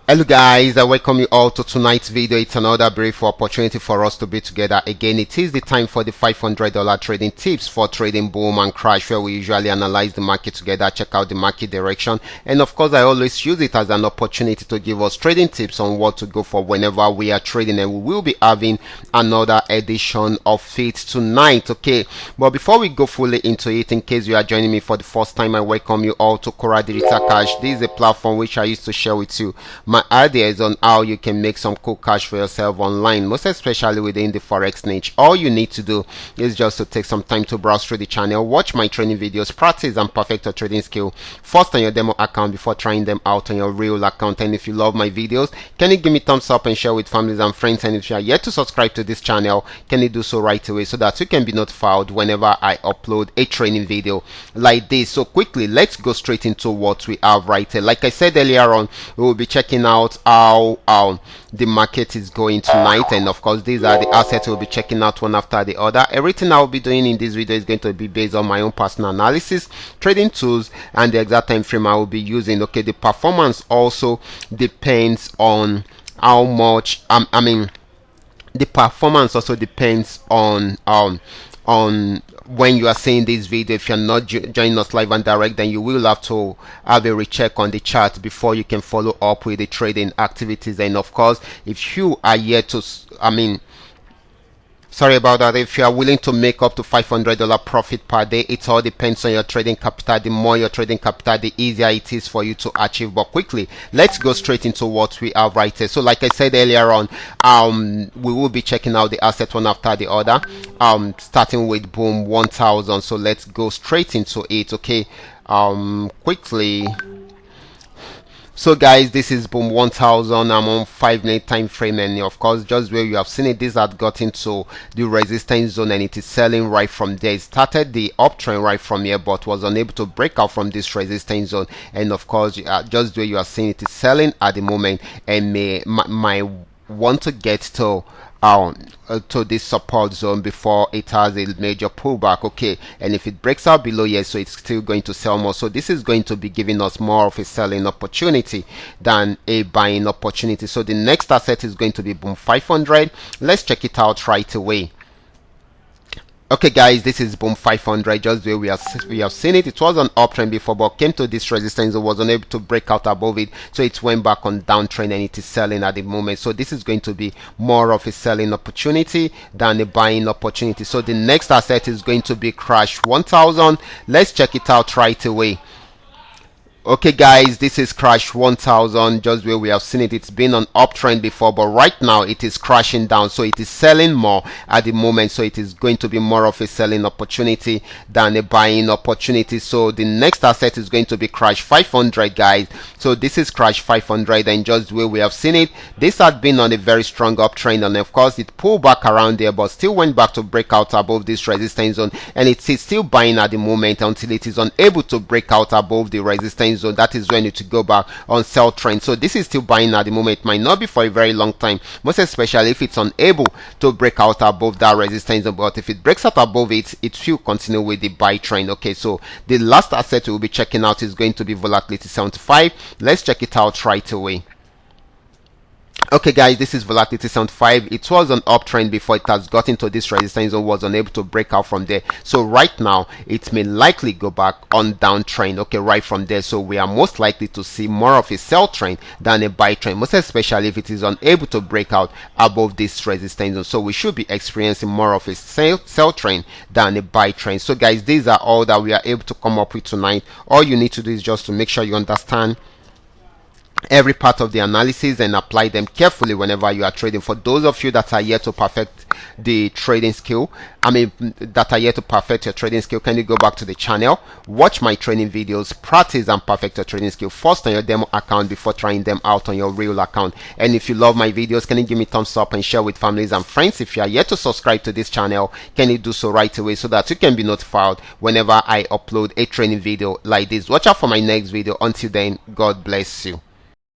Hello guys, I welcome you all to tonight's video. It's another brief opportunity for us to be together again. It is the time for the $500 trading tips for trading boom and crash, where we usually analyze the market together, check out the market direction, and of course I always use it as an opportunity to give us trading tips on what to go for whenever we are trading, and we will be having another edition of it tonight. Okay, but before we go fully into it, in case you are joining me for the first time, I welcome you all to Qora Digital Cash. This is a platform which I used to share with you my ideas on how you can make some cool cash for yourself online, most especially within the forex niche. All you need to do is just to take some time to browse through the channel, watch my training videos, practice and perfect your trading skill first on your demo account before trying them out on your real account. And if you love my videos, can you give me thumbs up and share with families and friends? And if you are yet to subscribe to this channel, can you do so right away so that you can be notified whenever I upload a training video like this? So quickly, let's go straight into what we have right here. Like I said earlier on, we will be checking out how the market is going tonight, and of course these are the assets we'll be checking out one after the other. Everything I'll be doing in this video is going to be based on my own personal analysis, trading tools, and the exact time frame I will be using. Okay, the performance also depends on how much the performance also depends on when you are seeing this video. If you're not joining us live and direct, then you will have to have a recheck on the chart before you can follow up with the trading activities. And of course, if you are yet to sorry about that, if you are willing to make up to $500 profit per day, it all depends on your trading capital. The more your trading capital, the easier it is for you to achieve. But quickly, let's go straight into what we have right here. So like I said earlier on, we will be checking out the asset one after the other, starting with boom 1000. So let's go straight into it. Okay, quickly. So guys, this is boom 1000. I'm on 5-minute time frame, and of course, just where you have seen it, this had got into the resistance zone and it is selling right from there. It started the uptrend right from here but was unable to break out from this resistance zone, and of course just where you are seeing it is selling at the moment, and may want to get to this support zone before it has a major pullback. Okay, and if it breaks out below here, so it's still going to sell more. So this is going to be giving us more of a selling opportunity than a buying opportunity. So the next asset is going to be boom 500. Let's check it out right away. Okay guys, this is boom 500. Just the way we have seen it. It was an uptrend before but came to this resistance and was unable to break out above it, so it went back on downtrend and it is selling at the moment. So this is going to be more of a selling opportunity than a buying opportunity. So the next asset is going to be crash 1000. Let's check it out right away. Okay guys, this is crash 1000. Just where we have seen it, it's been on uptrend before but right now it is crashing down, so it is selling more at the moment. So it is going to be more of a selling opportunity than a buying opportunity. So the next asset is going to be crash 500 guys. So this is crash 500, and just where we have seen it, this had been on a very strong uptrend, and of course it pulled back around there but still went back to break out above this resistance zone, and it is still buying at the moment until it is unable to break out above the resistance zone. That is when you to go back on sell trend. So this is still buying at the moment. It might not be for a very long time, most especially if it's unable to break out above that resistance zone, but if it breaks out above it, it will continue with the buy trend. Okay, so the last asset we'll be checking out is going to be volatility 75. Let's check it out right away. Okay guys, this is volatility 75. It was an uptrend before it has got into this resistance zone, was unable to break out from there. So right now it may likely go back on downtrend. Okay, right from there. So we are most likely to see more of a sell trend than a buy trend, most especially if it is unable to break out above this resistance zone. So we should be experiencing more of a sell trend than a buy trend. So guys, these are all that we are able to come up with tonight. All you need to do is just to make sure you understand every part of the analysis and apply them carefully whenever you are trading. For those of you that are yet to perfect the trading skill, that are yet to perfect your trading skill, can you go back to the channel, watch my training videos, practice and perfect your trading skill first on your demo account before trying them out on your real account. And if you love my videos, can you give me thumbs up and share with families and friends? If you are yet to subscribe to this channel, can you do so right away so that you can be notified whenever I upload a training video like this? Watch out for my next video. Until then, God bless you.